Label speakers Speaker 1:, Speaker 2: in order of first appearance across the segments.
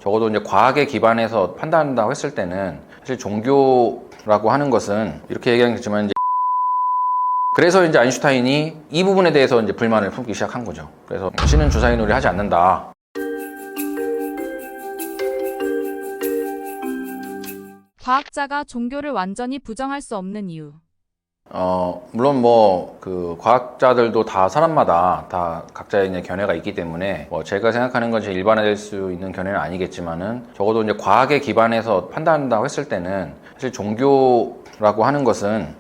Speaker 1: 적어도 이제 과학에 기반해서 판단한다고 했을 때는 사실 종교라고 하는 것은 이렇게 얘기하겠지만 이제 그래서 이제 아인슈타인이 이 부분에 대해서 이제 불만을 품기 시작한 거죠. 그래서 신은 주사위 놀이 하지 않는다.
Speaker 2: 과학자가 종교를 완전히 부정할 수 없는 이유.
Speaker 1: 물론 그 과학자들도 다 사람마다 다 각자의 이제 견해가 있기 때문에 제가 생각하는 것이 일반화될 수 있는 견해는 아니겠지만은 적어도 이제 과학에 기반해서 판단한다고 했을 때는 사실 종교라고 하는 것은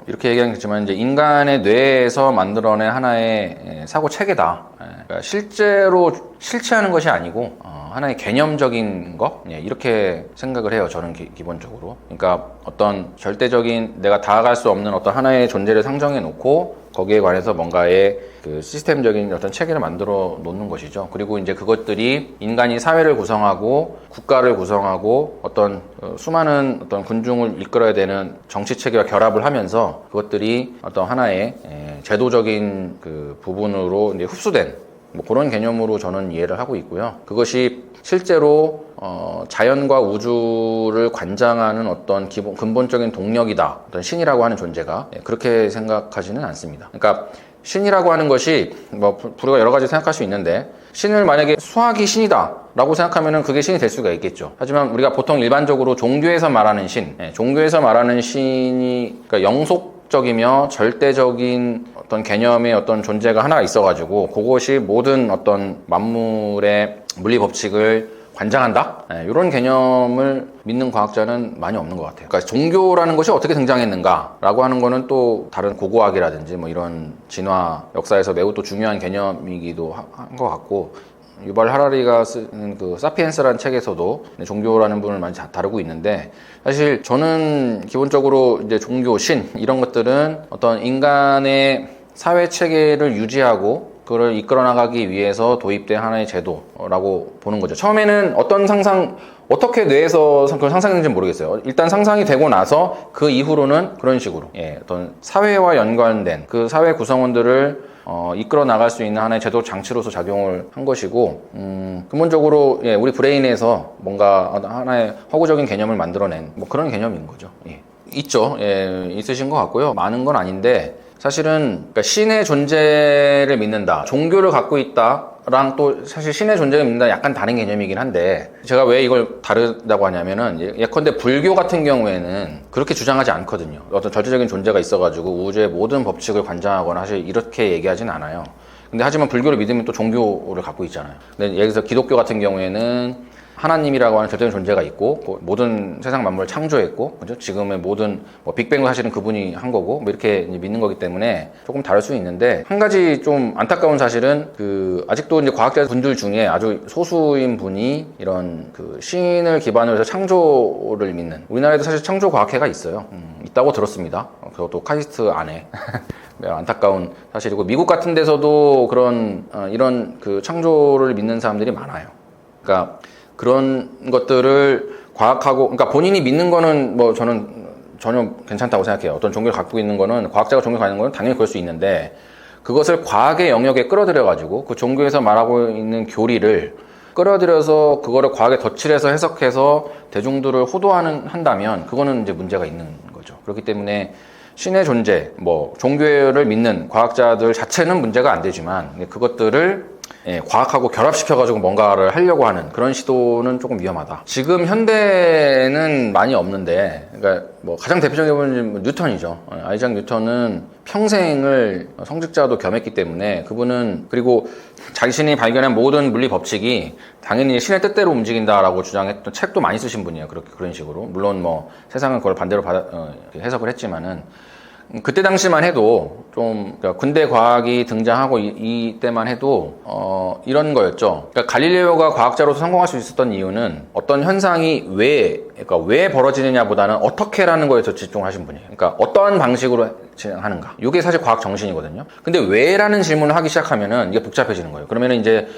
Speaker 1: 이렇게 얘기하겠지만 이제 인간의 뇌에서 만들어낸 하나의 사고 체계다. 그러니까 실제로 실체하는 것이 아니고 하나의 개념적인 것 이렇게 생각을 해요. 저는 기본적으로. 그러니까 어떤 절대적인 내가 다가갈 수 없는 어떤 하나의 존재를 상정해 놓고 거기에 관해서 뭔가의 그 시스템적인 어떤 체계를 만들어 놓는 것이죠. 그리고 이제 그것들이 인간이 사회를 구성하고 국가를 구성하고 어떤 수많은 어떤 군중을 이끌어야 되는 정치 체계와 결합을 하면서 그것들이 어떤 하나의 제도적인 그 부분으로 이제 흡수된 그런 개념으로 저는 이해를 하고 있고요. 그것이 실제로 자연과 우주를 관장하는 어떤 근본적인 동력이다. 어떤 신이라고 하는 존재가 그렇게 생각하지는 않습니다. 그러니까 신이라고 하는 것이 우리가 여러 가지 생각할 수 있는데 신을 만약에 수학이 신이다 라고 생각하면 그게 신이 될 수가 있겠죠. 하지만 우리가 보통 일반적으로 종교에서 말하는 신, 종교에서 말하는 신이 그러니까 영속적이며 절대적인 어떤 개념의 어떤 존재가 하나가 있어가지고 그것이 모든 어떤 만물의 물리 법칙을 관장한다? 이런 개념을 믿는 과학자는 많이 없는 것 같아요. 그러니까 종교라는 것이 어떻게 등장했는가라고 하는 거는 또 다른 고고학이라든지 이런 진화 역사에서 매우 또 중요한 개념이기도 한 것 같고 유발 하라리가 쓰는 그 사피엔스라는 책에서도 종교라는 부분을 많이 다루고 있는데 사실 저는 기본적으로 이제 종교, 신 이런 것들은 어떤 인간의 사회 체계를 유지하고 그걸 이끌어 나가기 위해서 도입된 하나의 제도라고 보는 거죠. 처음에는 어떻게 뇌에서 그걸 상상했는지 모르겠어요. 일단 상상이 되고 나서 그 이후로는 그런 식으로 어떤 사회와 연관된 그 사회 구성원들을 이끌어 나갈 수 있는 하나의 제도 장치로서 작용을 한 것이고 근본적으로 우리 브레인에서 뭔가 하나의 허구적인 개념을 만들어낸 그런 개념인 거죠. 있죠. 있으신 것 같고요. 많은 건 아닌데 사실은 그러니까 신의 존재를 믿는다, 종교를 갖고 있다랑 또 사실 신의 존재를 믿는다 약간 다른 개념이긴 한데 제가 왜 이걸 다르다고 하냐면은 예컨대 불교 같은 경우에는 그렇게 주장하지 않거든요. 어떤 절대적인 존재가 있어가지고 우주의 모든 법칙을 관장하거나 사실 이렇게 얘기하진 않아요. 근데 하지만 불교를 믿으면 또 종교를 갖고 있잖아요. 근데 예를 들어서 기독교 같은 경우에는 하나님이라고 하는 절대적인 존재가 있고 모든 세상 만물을 창조했고 그죠? 지금의 모든 빅뱅도 사실은 그분이 한 거고 이렇게 믿는 거기 때문에 조금 다를 수 있는데 한 가지 좀 안타까운 사실은 아직도 이제 과학자 분들 중에 아주 소수인 분이 이런 신을 기반으로 해서 창조를 믿는 우리나라에도 사실 창조 과학회가 있어요. 있다고 들었습니다. 그것도 카이스트 안에 안타까운 사실이고 미국 같은 데서도 이런 창조를 믿는 사람들이 많아요. 그러니까 그런 것들을 과학하고, 그러니까 본인이 믿는 거는 저는 전혀 괜찮다고 생각해요. 어떤 종교를 갖고 있는 거는, 과학자가 종교를 갖는 거는 당연히 그럴 수 있는데, 그것을 과학의 영역에 끌어들여가지고, 그 종교에서 말하고 있는 교리를 끌어들여서, 그거를 과학에 덧칠해서 해석해서 대중들을 한다면, 그거는 이제 문제가 있는 거죠. 그렇기 때문에, 신의 존재, 종교를 믿는 과학자들 자체는 문제가 안 되지만, 그것들을 과학하고 결합시켜가지고 뭔가를 하려고 하는 그런 시도는 조금 위험하다. 지금 현대는 많이 없는데, 그러니까 가장 대표적인 분은 뉴턴이죠. 아이작 뉴턴은 평생을 성직자도 겸했기 때문에 그분은 그리고 자신이 발견한 모든 물리 법칙이 당연히 신의 뜻대로 움직인다라고 주장했던 책도 많이 쓰신 분이에요. 그런 식으로. 물론 세상은 그걸 반대로 해석을 했지만은 그때 당시만 해도 좀 근대 과학이 등장하고 이때만 해도 이런 거였죠. 그러니까 갈릴레오가 과학자로서 성공할 수 있었던 이유는 어떤 현상이 왜 벌어지느냐보다는 어떻게라는 거에 더 집중을 하신 분이에요. 그러니까 어떠한 방식으로 진행하는가. 이게 사실 과학 정신이거든요. 근데 왜라는 질문을 하기 시작하면은 이게 복잡해지는 거예요. 그러면은 이제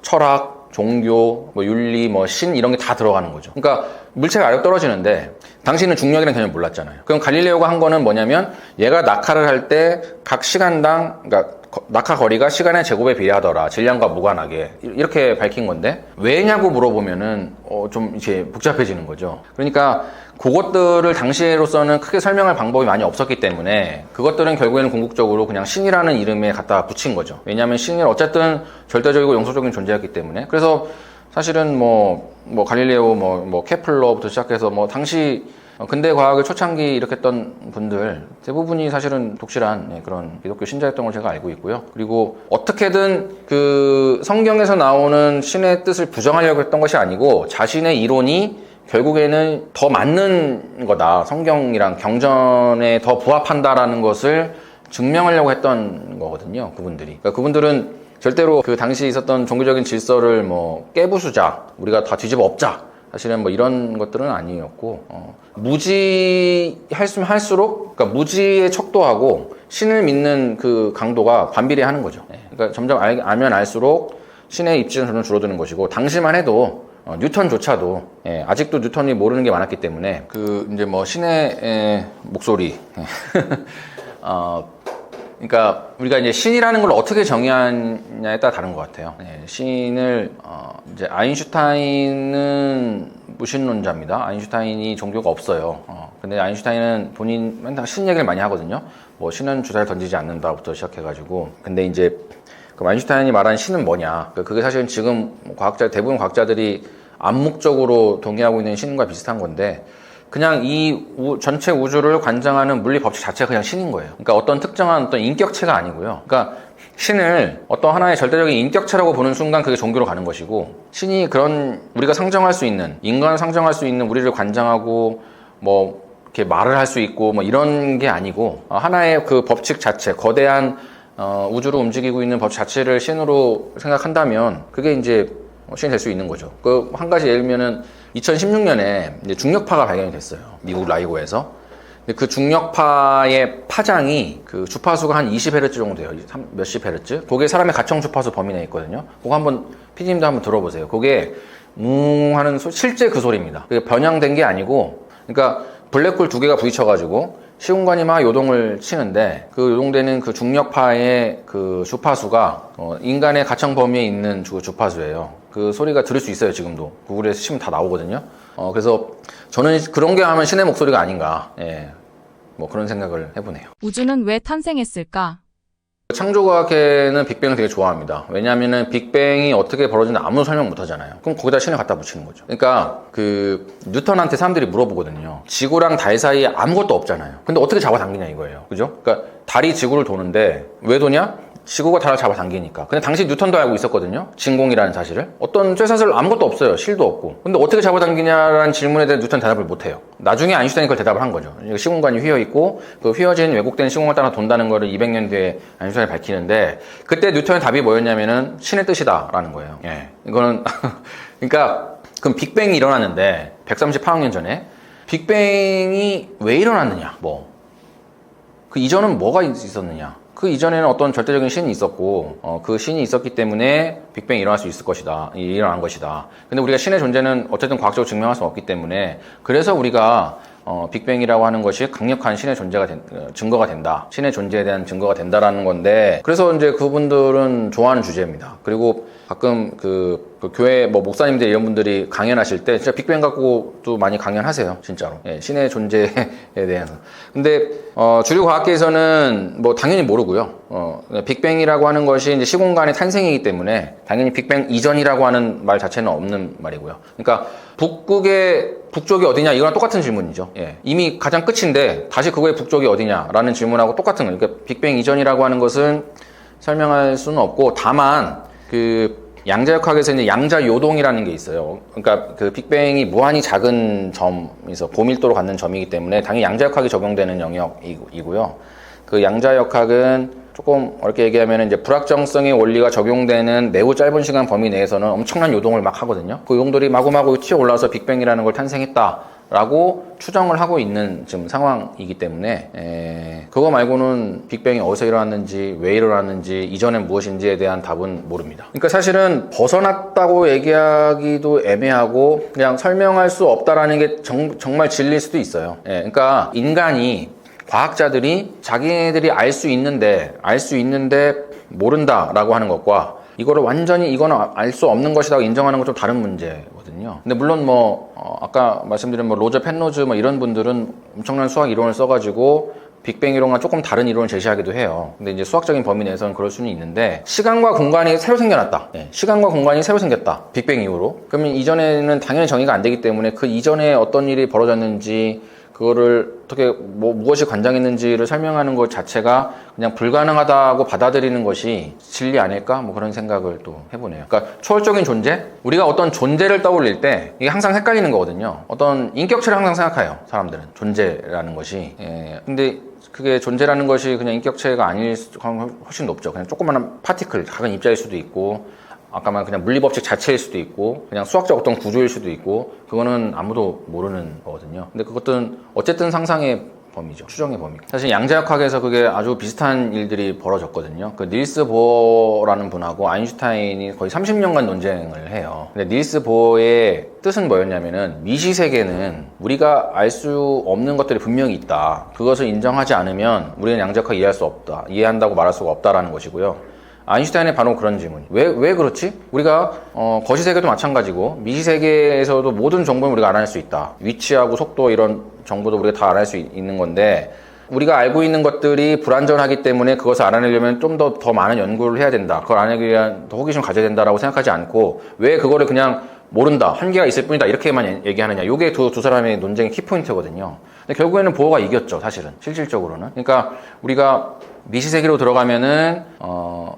Speaker 1: 철학, 종교, 윤리, 신 이런 게 다 들어가는 거죠. 그러니까 물체가 아래로 떨어지는데 당시는 중력이라는 개념을 몰랐잖아요. 그럼 갈릴레오가 한 거는 뭐냐면 얘가 낙하를 할 때 각 시간당 그러니까 낙하 거리가 시간의 제곱에 비례하더라. 질량과 무관하게. 이렇게 밝힌 건데 왜냐고 물어보면은 좀 이제 복잡해지는 거죠. 그러니까 그것들을 당시로서는 크게 설명할 방법이 많이 없었기 때문에 그것들은 결국에는 궁극적으로 그냥 신이라는 이름에 갖다 붙인 거죠. 왜냐하면 신은 어쨌든 절대적이고 영속적인 존재였기 때문에. 그래서 사실은 뭐 갈릴레오, 뭐 케플러부터 시작해서 뭐 당시 근대 과학의 초창기 일으켰던 분들 대부분이 사실은 독실한 그런 기독교 신자였던 걸 제가 알고 있고요. 그리고 어떻게든 그 성경에서 나오는 신의 뜻을 부정하려고 했던 것이 아니고 자신의 이론이 결국에는 더 맞는 거다. 성경이랑 경전에 더 부합한다라는 것을 증명하려고 했던 거거든요. 그분들이. 그러니까 그분들은 절대로 그 당시 있었던 종교적인 질서를 뭐 깨부수자, 우리가 다 뒤집어 엎자. 사실은 뭐 이런 것들은 아니었고, 무지할수록, 그러니까 무지의 척도하고 신을 믿는 그 강도가 반비례하는 거죠. 그러니까 점점 알면 알수록 신의 입지는 점점 줄어드는 것이고, 당시만 해도 뉴턴조차도 아직도 뉴턴이 모르는 게 많았기 때문에 그 이제 뭐 신의 목소리 그러니까 우리가 이제 신이라는 걸 어떻게 정의하냐에 따라 다른 것 같아요. 신을 이제 아인슈타인은 무신론자입니다. 아인슈타인이 종교가 없어요. 근데 아인슈타인은 본인 맨날 신 얘기를 많이 하거든요. 뭐 신은 주사를 던지지 않는다부터 시작해가지고. 근데 이제 그럼 아인슈타인이 말하는 신은 뭐냐? 그게 사실은 지금 대부분 과학자들이 암묵적으로 동의하고 있는 신과 비슷한 건데, 그냥 이 전체 우주를 관장하는 물리 법칙 자체가 그냥 신인 거예요. 그러니까 어떤 특정한 어떤 인격체가 아니고요. 그러니까 신을 어떤 하나의 절대적인 인격체라고 보는 순간 그게 종교로 가는 것이고, 신이 그런 우리가 상정할 수 있는, 인간을 상정할 수 있는 우리를 관장하고 뭐 이렇게 말을 할 수 있고 뭐 이런 게 아니고, 하나의 그 법칙 자체, 거대한 우주를 움직이고 있는 법칙 자체를 신으로 생각한다면 그게 이제 신이 될 수 있는 거죠. 그 한 가지 예를 들면은 2016년에 이제 중력파가 발견이 됐어요. 미국 라이고에서. 그 중력파의 파장이 그 주파수가 한 20Hz 정도 돼요. 몇십 헤르츠. 그게 사람의 가청 주파수 범위 내에 있거든요. 그거 한번 PD님도 한번 들어보세요. 그게 하는 실제 그 소리입니다. 그게 변형된 게 아니고, 그러니까 블랙홀 두 개가 부딪혀가지고 시공간이 막 요동을 치는데 그 요동되는 그 중력파의 그 주파수가 인간의 가청 범위에 있는 주파수예요. 그 소리가 들을 수 있어요. 지금도 구글에서 치면 다 나오거든요. 그래서 저는 그런 게 하면 신의 목소리가 아닌가, 뭐 그런 생각을 해보네요.
Speaker 2: 우주는 왜 탄생했을까?
Speaker 1: 창조과학계는 빅뱅을 되게 좋아합니다. 왜냐하면은 빅뱅이 어떻게 벌어지는지 아무 설명 못 하잖아요. 그럼 거기다 신을 갖다 붙이는 거죠. 그러니까 그 뉴턴한테 사람들이 물어보거든요. 지구랑 달 사이에 아무것도 없잖아요. 근데 어떻게 잡아당기냐 이거예요. 그죠? 그러니까 달이 지구를 도는데 왜 도냐? 지구가 달을 잡아당기니까. 근데 당시 뉴턴도 알고 있었거든요. 진공이라는 사실을. 어떤 쇠사슬 아무것도 없어요. 실도 없고. 근데 어떻게 잡아당기냐라는 질문에 대해 뉴턴 대답을 못해요. 나중에 아인슈타인이 그걸 대답을 한 거죠. 시공간이 휘어있고 그 휘어진 왜곡된 시공간을 따라 돈다는 거를 200년 뒤에 아인슈타인이 밝히는데, 그때 뉴턴의 답이 뭐였냐면은 신의 뜻이다라는 거예요. 이거는 그러니까 그럼 빅뱅이 일어났는데 138억 년 전에 빅뱅이 왜 일어났느냐? 그 이전은 뭐가 있었느냐? 그 이전에는 어떤 절대적인 신이 있었고, 그 신이 있었기 때문에 빅뱅이 일어난 것이다. 근데 우리가 신의 존재는 어쨌든 과학적으로 증명할 수 없기 때문에, 그래서 우리가 빅뱅이라고 하는 것이 강력한 신의 증거가 된다. 신의 존재에 대한 증거가 된다라는 건데, 그래서 이제 그분들은 좋아하는 주제입니다. 그리고 가끔 그 교회 목사님들 이런 분들이 강연하실 때 진짜 빅뱅 갖고도 많이 강연하세요. 진짜로. 신의 존재에 대해서. 근데 주류 과학계에서는 뭐 당연히 모르고요. 빅뱅이라고 하는 것이 이제 시공간의 탄생이기 때문에 당연히 빅뱅 이전이라고 하는 말 자체는 없는 말이고요. 그러니까 북쪽이 어디냐, 이거랑 똑같은 질문이죠. 이미 가장 끝인데 다시 그거의 북쪽이 어디냐라는 질문하고 똑같은 거예요. 그러니까 빅뱅 이전이라고 하는 것은 설명할 수는 없고, 다만 그 양자역학에서 이제 양자 요동이라는 게 있어요. 그러니까 그 빅뱅이 무한히 작은 점에서 고밀도로 갖는 점이기 때문에 당연히 양자역학이 적용되는 영역이고요. 그 양자역학은 조금 어렵게 얘기하면 이제 불확정성의 원리가 적용되는 매우 짧은 시간 범위 내에서는 엄청난 요동을 막 하거든요. 그 요동들이 마구마구 튀어 올라와서 빅뱅이라는 걸 탄생했다라고 추정을 하고 있는 지금 상황이기 때문에 그거 말고는 빅뱅이 어디서 일어났는지, 왜 일어났는지, 이전엔 무엇인지에 대한 답은 모릅니다. 그러니까 사실은 벗어났다고 얘기하기도 애매하고 그냥 설명할 수 없다라는 게 정말 진리일 수도 있어요. 그러니까 인간이, 과학자들이 자기네들이 알 수 있는데 모른다라고 하는 것과 이거를 완전히 이거는 알 수 없는 것이라고 인정하는 건 좀 다른 문제거든요. 근데 물론 아까 말씀드린 로저 펜로즈 이런 분들은 엄청난 수학 이론을 써가지고 빅뱅 이론과 조금 다른 이론을 제시하기도 해요. 근데 이제 수학적인 범위 내에서는 그럴 수는 있는데, 시간과 공간이 새로 생겨났다. 시간과 공간이 새로 생겼다. 빅뱅 이후로. 그러면 이전에는 당연히 정의가 안 되기 때문에 그 이전에 어떤 일이 벌어졌는지, 그거를 어떻게 무엇이 관장했는지를 설명하는 것 자체가 그냥 불가능하다고 받아들이는 것이 진리 아닐까? 그런 생각을 또 해보네요. 그러니까 초월적인 존재? 우리가 어떤 존재를 떠올릴 때 이게 항상 헷갈리는 거거든요. 어떤 인격체를 항상 생각해요. 사람들은 존재라는 것이. 근데 그게 존재라는 것이 그냥 인격체가 아닐 가능성이 훨씬 높죠. 그냥 조그마한 파티클, 작은 입자일 수도 있고, 아까 말한 그냥 물리법칙 자체일 수도 있고, 그냥 수학적 어떤 구조일 수도 있고, 그거는 아무도 모르는 거거든요. 근데 그것들은 어쨌든 상상의 범위죠. 추정의 범위. 사실 양자역학에서 그게 아주 비슷한 일들이 벌어졌거든요. 그 닐스 보어라는 분하고 아인슈타인이 거의 30년간 논쟁을 해요. 근데 닐스 보어의 뜻은 뭐였냐면은, 미시세계는 우리가 알 수 없는 것들이 분명히 있다. 그것을 인정하지 않으면 우리는 양자역학 이해할 수 없다. 이해한다고 말할 수가 없다라는 것이고요. 아인슈타인의 바로 그런 질문. 왜 그렇지? 우리가 거시세계도 마찬가지고 미시세계에서도 모든 정보는 우리가 알아낼 수 있다. 위치하고 속도 이런 정보도 우리가 다 알아낼 수 있는 건데, 우리가 알고 있는 것들이 불완전하기 때문에 그것을 알아내려면 좀 더 많은 연구를 해야 된다. 그걸 알아내기 위한 더 호기심을 가져야 된다라고 생각하지 않고, 왜 그거를 그냥 모른다, 한계가 있을 뿐이다 이렇게만 얘기하느냐. 이게 두 사람의 논쟁의 키포인트거든요. 근데 결국에는 보어가 이겼죠, 사실은. 실질적으로는. 그러니까 우리가 미시세계로 들어가면은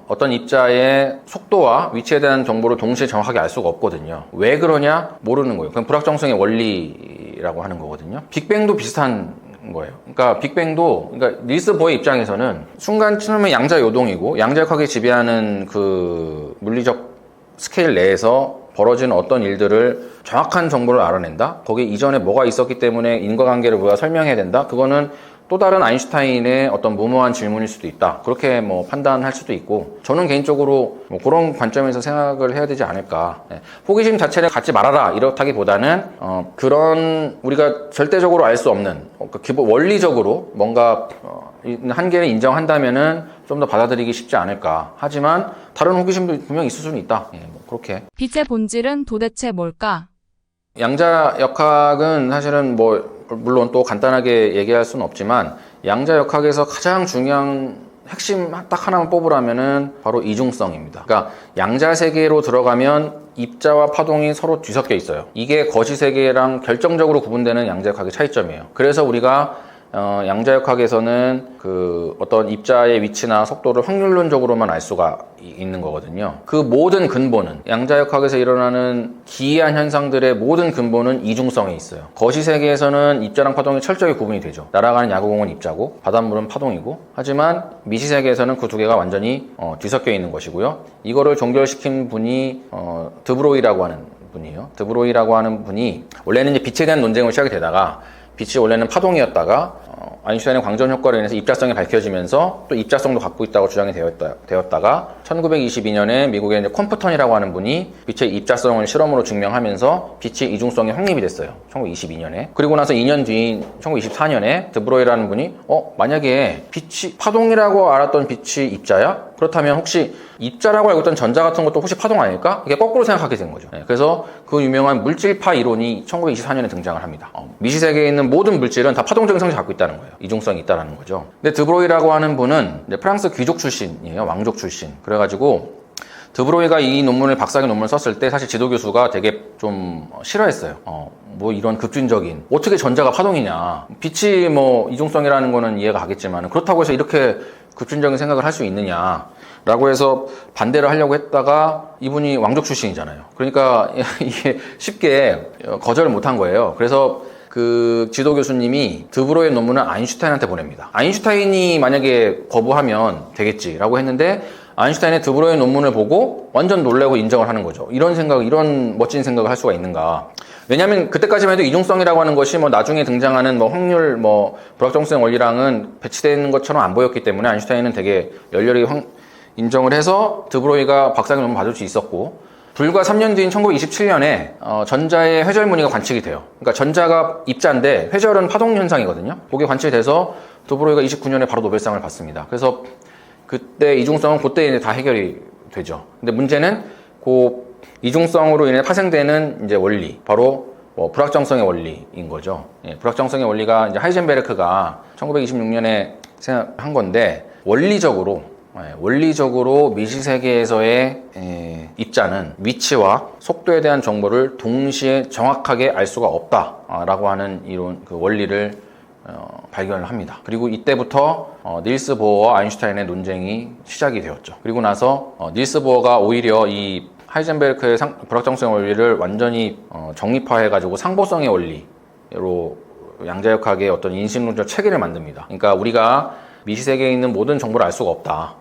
Speaker 1: 어떤 입자의 속도와 위치에 대한 정보를 동시에 정확하게 알 수가 없거든요. 왜 그러냐? 모르는 거예요. 그럼 불확정성의 원리라고 하는 거거든요. 빅뱅도 비슷한 거예요. 그러니까 빅뱅도, 그러니까 닐스 보어의 입장에서는 순간 치면 양자 요동이고, 양자역학이 지배하는 그 물리적 스케일 내에서 벌어지는 어떤 일들을 정확한 정보를 알아낸다? 거기 이전에 뭐가 있었기 때문에 인과관계를 우리가 설명해야 된다? 그거는 또 다른 아인슈타인의 어떤 무모한 질문일 수도 있다. 그렇게 판단할 수도 있고, 저는 개인적으로 그런 관점에서 생각을 해야 되지 않을까. 호기심 자체를 갖지 말아라 이렇다기보다는 그런 우리가 절대적으로 알 수 없는 기본 원리적으로 뭔가 한계를 인정한다면은 좀 더 받아들이기 쉽지 않을까. 하지만 다른 호기심도 분명히 있을 수는 있다. 그렇게.
Speaker 2: 빛의 본질은 도대체 뭘까?
Speaker 1: 양자역학은 사실은 물론 또 간단하게 얘기할 수는 없지만, 양자역학에서 가장 중요한 핵심 딱 하나만 뽑으라면은 바로 이중성입니다. 그러니까 양자세계로 들어가면 입자와 파동이 서로 뒤섞여 있어요. 이게 거시세계랑 결정적으로 구분되는 양자역학의 차이점이에요. 그래서 우리가 양자역학에서는 그 어떤 입자의 위치나 속도를 확률론적으로만 알 수가 있는 거거든요. 그 모든 근본은, 양자역학에서 일어나는 기이한 현상들의 모든 근본은 이중성에 있어요. 거시세계에서는 입자랑 파동이 철저히 구분이 되죠. 날아가는 야구공은 입자고 바닷물은 파동이고, 하지만 미시세계에서는 그 두 개가 완전히 뒤섞여 있는 것이고요. 이거를 종결시킨 분이 드브로이라고 하는 분이에요. 드브로이라고 하는 분이 원래는 이제 빛에 대한 논쟁으로 시작이 되다가, 빛이 원래는 파동이었다가 아인슈타인의 광전 효과로 인해서 입자성이 밝혀지면서 또 입자성도 갖고 있다고 주장이 되었다가 1922년에 미국의 이제 콤프턴이라고 하는 분이 빛의 입자성을 실험으로 증명하면서 빛의 이중성이 확립이 됐어요. 1922년에. 그리고 나서 2년 뒤인 1924년에 드브로이라는 분이 만약에 빛이 파동이라고 알았던 빛이 입자야? 그렇다면 혹시 입자라고 알고 있던 전자 같은 것도 혹시 파동 아닐까? 이게 거꾸로 생각하게 된 거죠. 그래서 그 유명한 물질파 이론이 1924년에 등장을 합니다. 미시세계에 있는 모든 물질은 다 파동적인 성질을 갖고 있다는 거예요. 이중성이 있다는 거죠. 근데 드브로이라고 하는 분은 이제 프랑스 귀족 출신이에요. 왕족 출신. 그래가지고 드브로이가 이 논문을, 박사학위 논문을 썼을 때 사실 지도 교수가 되게 좀 싫어했어요. 이런 급진적인, 어떻게 전자가 파동이냐. 빛이 이중성이라는 거는 이해가 가겠지만, 그렇다고 해서 이렇게 급진적인 생각을 할 수 있느냐 라고 해서 반대를 하려고 했다가, 이분이 왕족 출신이잖아요. 그러니까 이게 쉽게 거절을 못한 거예요. 그래서 그 지도 교수님이 드브로이의 논문을 아인슈타인한테 보냅니다. 아인슈타인이 만약에 거부하면 되겠지라고 했는데, 아인슈타인의 드브로이 논문을 보고 완전 놀라고 인정을 하는 거죠. 이런 멋진 생각을 할 수가 있는가. 왜냐하면 그때까지만 해도 이중성이라고 하는 것이 나중에 등장하는 확률, 불확정성 원리랑은 배치되는 것처럼 안 보였기 때문에 아인슈타인은 되게 열렬히 인정을 해서 드브로이가 박사학위 논문 받을 수 있었고, 불과 3년 뒤인 1927년에 전자의 회절 무늬가 관측이 돼요. 그러니까 전자가 입자인데 회절은 파동 현상이거든요. 그게 관측이 돼서 드브로이가 29년에 바로 노벨상을 받습니다. 그래서 그때 이중성은 그때 이제 다 해결이 되죠. 근데 문제는 그 이중성으로 인해 파생되는 이제 원리, 바로 불확정성의 원리인 거죠. 예, 불확정성의 원리가 이제 하이젠베르크가 1926년에 생각한 건데, 원리적으로 미시세계에서의 입자는 위치와 속도에 대한 정보를 동시에 정확하게 알 수가 없다라고 하는 이론, 그 원리를 발견을 합니다. 그리고 이때부터 닐스 보어와 아인슈타인의 논쟁이 시작이 되었죠. 그리고 나서 닐스 보어가 오히려 이 하이젠베르크의 불확정성 원리를 완전히 정립화해가지고 상보성의 원리로 양자역학의 어떤 인식론적 체계를 만듭니다. 그러니까 우리가 미시세계에 있는 모든 정보를 알 수가 없다.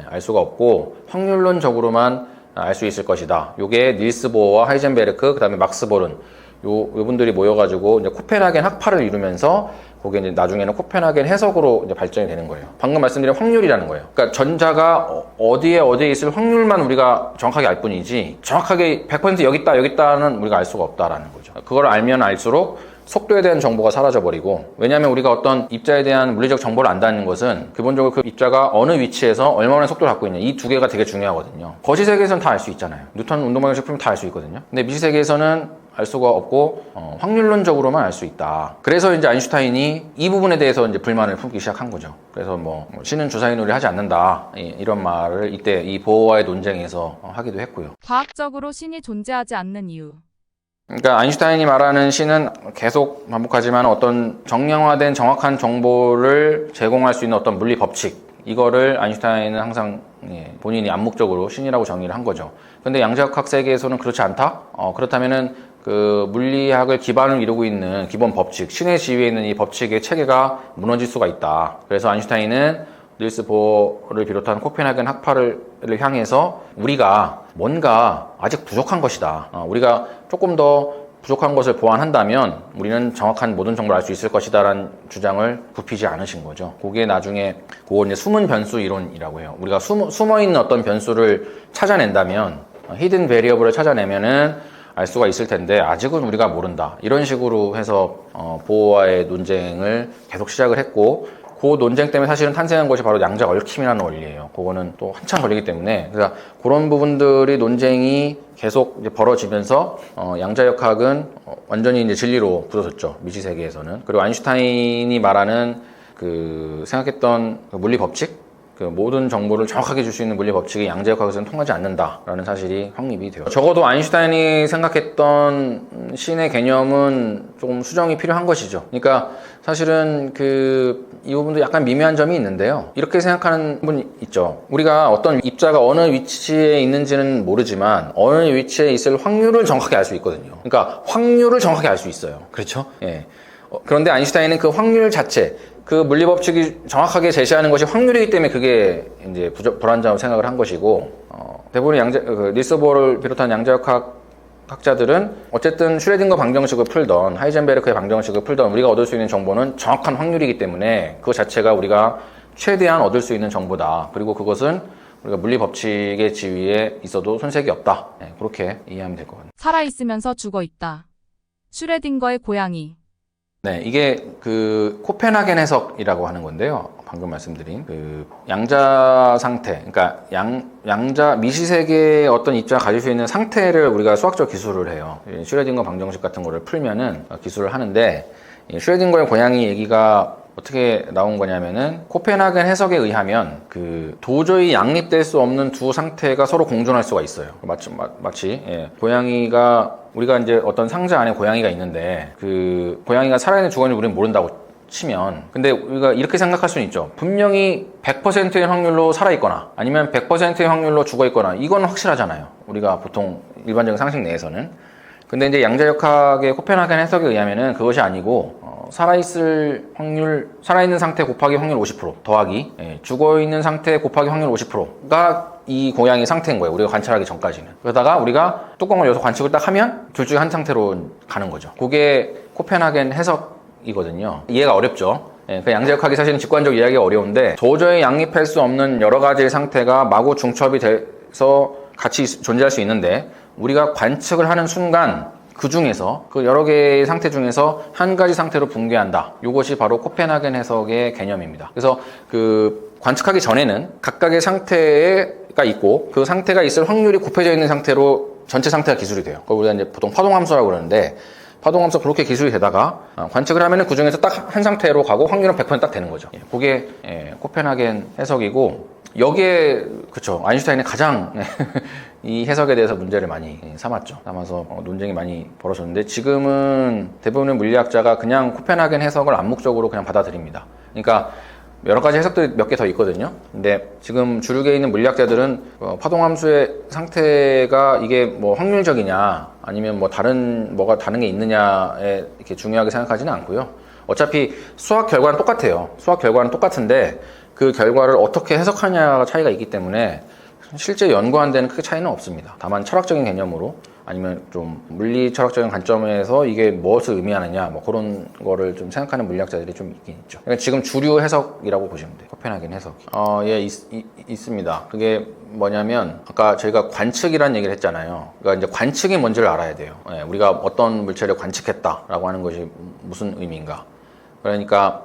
Speaker 1: 알 수가 없고 확률론적으로만 알 수 있을 것이다. 요게 닐스 보어와 하이젠베르크, 그 다음에 막스 보른, 요 분들이 모여가지고 이제 코펜하겐 학파를 이루면서 거기에 이제 나중에는 코펜하겐 해석으로 이제 발전이 되는 거예요. 방금 말씀드린 확률이라는 거예요. 그러니까 전자가 어디에 있을 확률만 우리가 정확하게 알 뿐이지, 정확하게 100% 여기 있다는 우리가 알 수가 없다라는 거죠. 그걸 알면 알수록 속도에 대한 정보가 사라져버리고, 왜냐하면 우리가 어떤 입자에 대한 물리적 정보를 안다는 것은 기본적으로 그 입자가 어느 위치에서 얼마나 속도를 갖고 있냐, 이 두 개가 되게 중요하거든요. 거시세계에서는 다 알 수 있잖아요. 뉴턴 운동방정식 풀면 다 알 수 있거든요. 근데 미시세계에서는 알 수가 없고 확률론적으로만 알 수 있다. 그래서 이제 아인슈타인이 이 부분에 대해서 이제 불만을 품기 시작한 거죠. 그래서 신은 주사위 놀이 하지 않는다, 이런 말을 이때 이 보어와의 논쟁에서 하기도 했고요.
Speaker 2: 과학적으로 신이 존재하지 않는 이유.
Speaker 1: 그러니까 아인슈타인이 말하는 신은 계속 반복하지만 어떤 정량화된 정확한 정보를 제공할 수 있는 어떤 물리 법칙, 이거를 아인슈타인은 항상 본인이 암묵적으로 신이라고 정의를 한 거죠. 근데 양자역학 세계에서는 그렇지 않다? 그렇다면은 그 물리학을 기반으로 이루고 있는 기본 법칙, 신의 지위에 있는 이 법칙의 체계가 무너질 수가 있다. 그래서 아인슈타인은 닐스 보어를 비롯한 코펜하겐 학파를 향해서 우리가 뭔가 아직 부족한 것이다. 우리가 조금 더 부족한 것을 보완한다면 우리는 정확한 모든 정보를 알 수 있을 것이다 라는 주장을 굽히지 않으신 거죠. 그게 나중에 그걸 이제 숨은 변수 이론이라고 해요. 우리가 숨어있는 어떤 변수를 찾아낸다면, 히든 베리어블을 찾아내면은 알 수가 있을 텐데 아직은 우리가 모른다. 이런 식으로 해서 보어와의 논쟁을 계속 시작을 했고, 그 논쟁 때문에 사실은 탄생한 것이 바로 양자 얽힘이라는 원리예요. 그거는 또 한참 걸리기 때문에, 그래서 그런 부분들이 논쟁이 계속 이제 벌어지면서 양자역학은 완전히 이제 진리로 굳어졌죠, 미시세계에서는. 그리고 아인슈타인이 말하는 그 생각했던 그 물리 법칙, 그 모든 정보를 정확하게 줄 수 있는 물리 법칙이 양자역학에서는 통하지 않는다라는 사실이 확립이 돼요. 적어도 아인슈타인이 생각했던 신의 개념은 조금 수정이 필요한 것이죠. 그러니까 사실은 이 부분도 약간 미묘한 점이 있는데요. 이렇게 생각하는 분 있죠. 우리가 어떤 입자가 어느 위치에 있는지는 모르지만 어느 위치에 있을 확률을 정확하게 알 수 있거든요. 그러니까 확률을 정확하게 알 수 있어요. 그렇죠? 예. 그런데 아인슈타인은 그 확률 자체, 그 물리 법칙이 정확하게 제시하는 것이 확률이기 때문에 그게 이제 불안정하다고 생각을 한 것이고, 대부분의 닐스 보어를 비롯한 양자역학 학자들은 어쨌든 슈레딩거 방정식을 풀던 하이젠베르크의 방정식을 풀던 우리가 얻을 수 있는 정보는 정확한 확률이기 때문에 그 자체가 우리가 최대한 얻을 수 있는 정보다. 그리고 그것은 우리가 물리 법칙의 지위에 있어도 손색이 없다. 그렇게 이해하면 될 것 같아요.
Speaker 2: 살아있으면서 죽어있다. 슈레딩거의 고양이.
Speaker 1: 네, 이게 그 코펜하겐 해석이라고 하는 건데요. 방금 말씀드린 그 양자 상태, 그러니까 양자 미시세계의 어떤 입자가 가질 수 있는 상태를 우리가 수학적 기술을 해요. 슈레딩거 방정식 같은 거를 풀면은 기술을 하는데, 슈레딩거의 고양이 얘기가 어떻게 나온 거냐면은 코펜하겐 해석에 의하면 그 도저히 양립될 수 없는 두 상태가 서로 공존할 수가 있어요. 마치 고양이가, 우리가 이제 어떤 상자 안에 고양이가 있는데 그 고양이가 살아있는 죽었는지 우리는 모른다고 치면, 근데 우리가 이렇게 생각할 수는 있죠. 분명히 100%의 확률로 살아있거나 아니면 100%의 확률로 죽어있거나, 이건 확실하잖아요. 우리가 보통 일반적인 상식 내에서는. 근데 이제 양자역학의 코펜하겐 해석에 의하면은 그것이 아니고, 살아있을 확률, 살아있는 상태 곱하기 확률 50% 더하기 죽어있는 상태 곱하기 확률 50%가 이 고양이 상태인 거예요. 우리가 관찰하기 전까지는. 그러다가 우리가 뚜껑을 열어서 관측을 딱 하면 둘 중에 한 상태로 가는 거죠. 그게 코펜하겐 해석이거든요. 이해가 어렵죠. 그 양자역학이 사실은 직관적 이해하기가 어려운데, 도저히 양립할 수 없는 여러 가지의 상태가 마구 중첩이 돼서 같이 존재할 수 있는데, 우리가 관측을 하는 순간 그 중에서 그 여러 개의 상태 중에서 한 가지 상태로 붕괴한다. 이것이 바로 코펜하겐 해석의 개념입니다. 그래서 그 관측하기 전에는 각각의 상태가 있고 그 상태가 있을 확률이 곱해져 있는 상태로 전체 상태가 기술이 돼요. 그걸 우리가 이제 보통 파동함수라고 그러는데 파동함수 그렇게 기술이 되다가 관측을 하면은 그 중에서 딱 한 상태로 가고 확률은 100%딱 되는 거죠. 그게 코펜하겐 해석이고 여기에 그쵸 아인슈타인이 가장 이 해석에 대해서 문제를 많이 삼았죠. 삼아서 논쟁이 많이 벌어졌는데 지금은 대부분의 물리학자가 그냥 코펜하겐 해석을 암묵적으로 그냥 받아들입니다. 그러니까 여러 가지 해석들이 몇 개 더 있거든요. 근데 지금 주류계에 있는 물리학자들은 파동함수의 상태가 이게 뭐 확률적이냐 아니면 뭐 뭐가 다른 게 있느냐에 이렇게 중요하게 생각하지는 않고요. 어차피 수학 결과는 똑같아요. 수학 결과는 똑같은데 그 결과를 어떻게 해석하냐가 차이가 있기 때문에 실제 연구한 데는 크게 차이는 없습니다. 다만 철학적인 개념으로 아니면 좀 물리 철학적인 관점에서 이게 무엇을 의미하느냐 뭐 그런 거를 좀 생각하는 물리학자들이 좀 있긴 있죠. 그러니까 지금 주류 해석이라고 보시면 돼요. 코펜하겐 해석이. 예, 있습니다. 그게 뭐냐면 아까 저희가 관측이라는 얘기를 했잖아요. 그러니까 이제 관측이 뭔지를 알아야 돼요. 예, 우리가 어떤 물체를 관측했다라고 하는 것이 무슨 의미인가. 그러니까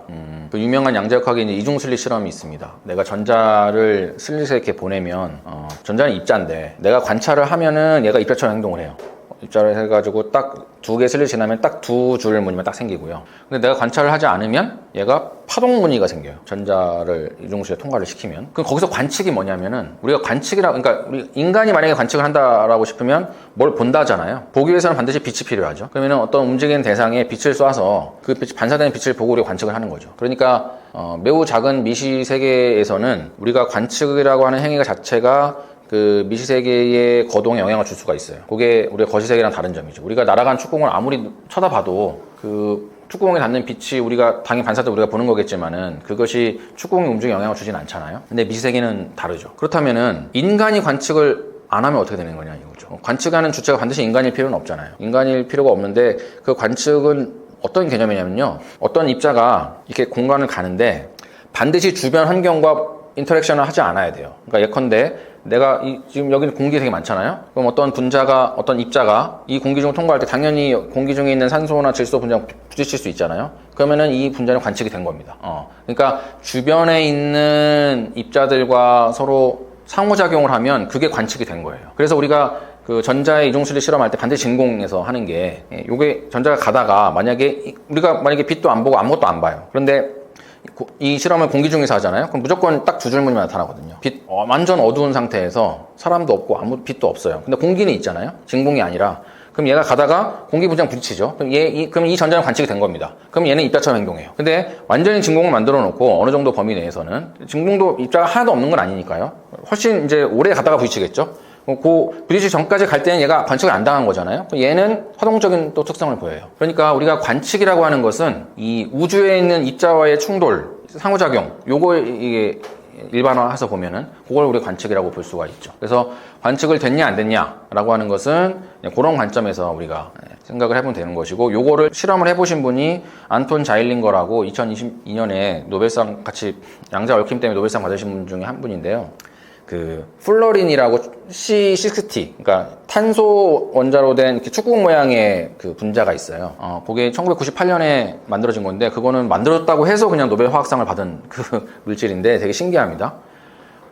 Speaker 1: 그 유명한 양자역학의 이중슬릿 실험이 있습니다. 내가 전자를 슬릿에 이렇게 보내면 전자는 입자인데 내가 관찰을 하면은 얘가 입자처럼 행동을 해요. 입자를 해가지고 딱 두 개 슬릿이 지나면 딱 두 줄 무늬만 딱 생기고요. 근데 내가 관찰을 하지 않으면 얘가 파동 무늬가 생겨요. 전자를 이중슬릿에 통과를 시키면. 그럼 거기서 관측이 뭐냐면은 우리가 그러니까 우리 인간이 만약에 관측을 한다라고 싶으면 뭘 본다잖아요. 보기 위해서는 반드시 빛이 필요하죠. 그러면은 어떤 움직이는 대상에 빛을 쏴서 그 반사되는 빛을 보고 우리가 관측을 하는 거죠. 그러니까 매우 작은 미시 세계에서는 우리가 관측이라고 하는 행위 자체가 그 미시세계의 거동에 영향을 줄 수가 있어요. 그게 우리가 거시세계랑 다른 점이죠. 우리가 날아간 축구공을 아무리 쳐다봐도 그 축구공에 닿는 빛이 우리가 당연히 반사돼 우리가 보는 거겠지만은 그것이 축구공의 움직임에 영향을 주진 않잖아요. 근데 미시세계는 다르죠. 그렇다면은 인간이 관측을 안 하면 어떻게 되는 거냐 이거죠. 관측하는 주체가 반드시 인간일 필요는 없잖아요. 인간일 필요가 없는데 그 관측은 어떤 개념이냐면요. 어떤 입자가 이렇게 공간을 가는데 반드시 주변 환경과 인터랙션을 하지 않아야 돼요. 그러니까 예컨대 내가 지금 여기는 공기 되게 많잖아요. 그럼 어떤 입자가 이 공기 중을 통과할 때 당연히 공기 중에 있는 산소나 질소 분자랑 부딪힐 수 있잖아요. 그러면은 이 분자는 관측이 된 겁니다. 그러니까 주변에 있는 입자들과 서로 상호작용을 하면 그게 관측이 된 거예요. 그래서 우리가 그 전자의 이중슬릿 실험할 때 반드시 진공에서 하는 게 요게 전자가 가다가 우리가 만약에 빛도 안 보고 아무것도 안 봐요. 그런데 이 실험을 공기 중에서 하잖아요. 그럼 무조건 딱 두 줄무늬만 나타나거든요. 완전 어두운 상태에서 사람도 없고 아무 빛도 없어요. 근데 공기는 있잖아요. 진공이 아니라. 그럼 얘가 가다가 공기 분자랑 부딪히죠. 그럼 그럼 이 전자는 관측이 된 겁니다. 그럼 얘는 입자처럼 행동해요. 근데 완전히 진공을 만들어 놓고 어느 정도 범위 내에서는 진공도 입자가 하나도 없는 건 아니니까요. 훨씬 이제 오래 가다가 부딪히겠죠. 그 부딪히기 전까지 갈 때는 얘가 관측을 안 당한 거잖아요. 얘는 화동적인 또 특성을 보여요. 그러니까 우리가 관측이라고 하는 것은 이 우주에 있는 입자와의 충돌, 상호작용, 요거 이게 일반화해서 보면은 그걸 우리 관측이라고 볼 수가 있죠. 그래서 관측을 됐냐 안 됐냐라고 하는 것은 그런 관점에서 우리가 생각을 해보면 되는 것이고, 요거를 실험을 해보신 분이 안톤 자일링거라고 2022년에 노벨상 같이 양자 얽힘 때문에 노벨상 받으신 분 중에 한 분인데요. 그 플러린이라고 C60, 그러니까 탄소 원자로 된 이렇게 축구공 모양의 그 분자가 있어요. 그게 1998년에 만들어진 건데, 그거는 만들었다고 해서 그냥 노벨 화학상을 받은 그 물질인데 되게 신기합니다.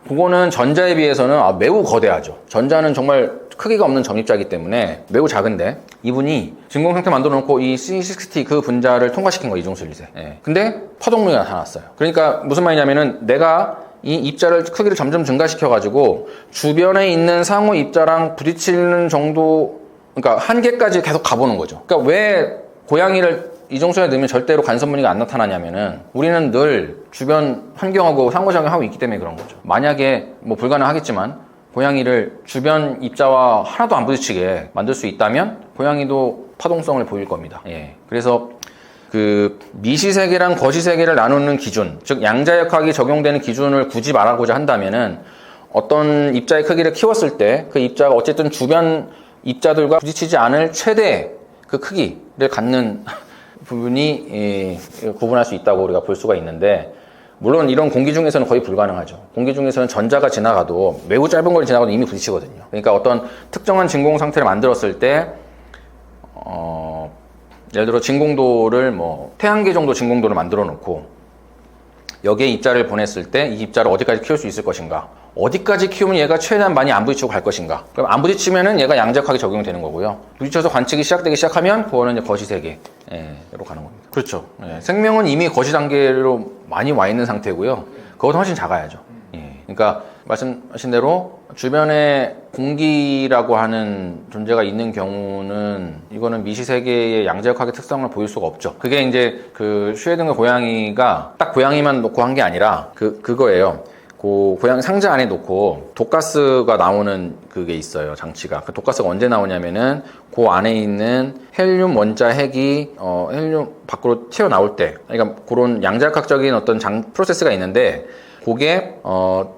Speaker 1: 그거는 전자에 비해서는 매우 거대하죠. 전자는 정말 크기가 없는 점입자이기 때문에 매우 작은데, 이분이 진공 상태 만들어 놓고 이 C60 그 분자를 통과시킨 거예요, 이중슬릿에. 근데 파동물이 나타났어요. 그러니까 무슨 말이냐면은 내가 이 입자를 크기를 점점 증가시켜가지고 주변에 있는 상호 입자랑 부딪히는 정도, 그러니까 한계까지 계속 가보는 거죠. 그러니까 왜 고양이를 이중슬릿에 넣으면 절대로 간섭무늬가 안 나타나냐면은 우리는 늘 주변 환경하고 상호작용하고 있기 때문에 그런 거죠. 만약에 뭐 불가능하겠지만 고양이를 주변 입자와 하나도 안 부딪히게 만들 수 있다면 고양이도 파동성을 보일 겁니다. 그래서 그 미시세계랑 거시세계를 나누는 기준, 즉 양자역학이 적용되는 기준을 굳이 말하고자 한다면은 어떤 입자의 크기를 키웠을 때 그 입자가 어쨌든 주변 입자들과 부딪히지 않을 최대 그 크기를 갖는 부분이 구분할 수 있다고 우리가 볼 수가 있는데, 물론 이런 공기 중에서는 거의 불가능하죠. 공기 중에서는 전자가 지나가도 매우 짧은 거리 지나가도 이미 부딪히거든요. 그러니까 어떤 특정한 진공 상태를 만들었을 때 예를 들어 진공도를 뭐 태양계 정도 진공도를 만들어 놓고 여기에 입자를 보냈을 때 이 입자를 어디까지 키울 수 있을 것인가, 어디까지 키우면 얘가 최대한 많이 안 부딪히고 갈 것인가. 그럼 안 부딪히면은 얘가 양자역학이 적용이 되는 거고요. 부딪혀서 관측이 시작되기 시작하면 그거는 이제 거시 세계로 가는 겁니다. 그렇죠. 생명은 이미 거시 단계로 많이 와 있는 상태고요. 그것도 훨씬 작아야죠. 그러니까 말씀하신 대로 주변에 공기라고 하는 존재가 있는 경우는 이거는 미시 세계의 양자역학의 특성을 보일 수가 없죠. 그게 이제 그 슈레딩거 고양이가 딱 고양이만 놓고 한 게 아니라 그거예요. 그 고양이 상자 안에 놓고 독가스가 나오는 그게 있어요, 장치가. 그 독가스가 언제 나오냐면은 그 안에 있는 헬륨 원자 핵이 헬륨 밖으로 튀어나올 때, 그러니까 그런 양자역학적인 어떤 프로세스가 있는데 그게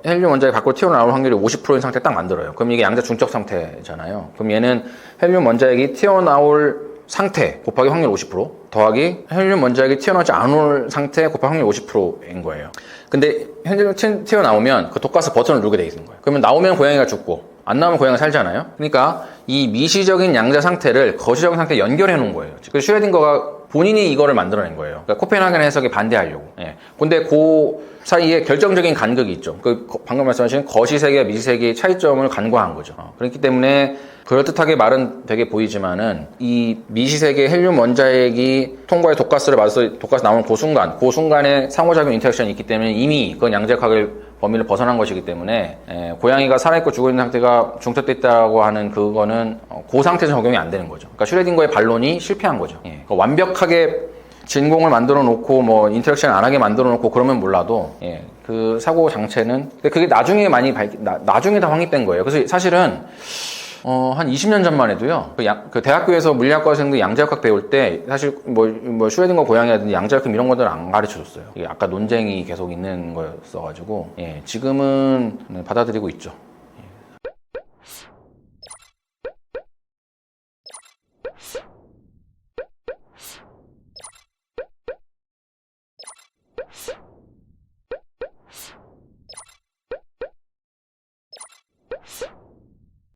Speaker 1: 헬륨 원자가 밖으로 튀어나올 확률이 50%인 상태 딱 만들어요. 그럼 이게 양자 중적 상태잖아요. 그럼 얘는 헬륨 원자핵이 튀어나올 상태 곱하기 확률 50% 더하기 헬륨 원자핵이 튀어나오지 않을 상태 곱하기 확률 50%인 거예요. 근데 헬륨이 튀어나오면 그 독가스 버튼을 누르게 돼 있는 거예요. 그러면 나오면 고양이가 죽고 안 나오면 고양이가 살잖아요. 그러니까 이 미시적인 양자 상태를 거시적인 상태에 연결해 놓은 거예요. 그래서 슈레딩거가 본인이 이거를 만들어낸 거예요. 그러니까 코펜하겐 해석에 반대하려고. 근데 그 사이에 결정적인 간극이 있죠. 방금 말씀하신 거시세계와 미시세계의 차이점을 간과한 거죠. 그렇기 때문에 그럴듯하게 말은 되게 보이지만은 이 미시세계 헬륨 원자핵이 통과의 독가스를 맞아서 독가스 나오는 그 순간에 상호작용 인터랙션이 있기 때문에 이미 그건 양자역학을 범위를 벗어난 것이기 때문에 고양이가 살아있고 죽어있는 상태가 중첩돼 있다고 하는 그거는 그 상태에서 적용이 안 되는 거죠. 그러니까 슈레딩거의 반론이 실패한 거죠. 그러니까 완벽하게 진공을 만들어 놓고 뭐 인터랙션 안 하게 만들어 놓고 그러면 몰라도 그 사고 장치는 근데 그게 나중에 나중에 다 확립된 거예요. 그래서 사실은 한 20년 전만 해도요, 그 대학교에서 물리학과생들 양자역학 배울 때, 사실 뭐 슈레딩거 고양이라든지 양자역학 이런 것들은 안 가르쳐 줬어요. 이게 아까 논쟁이 계속 있는 거였어가지고, 지금은 받아들이고 있죠.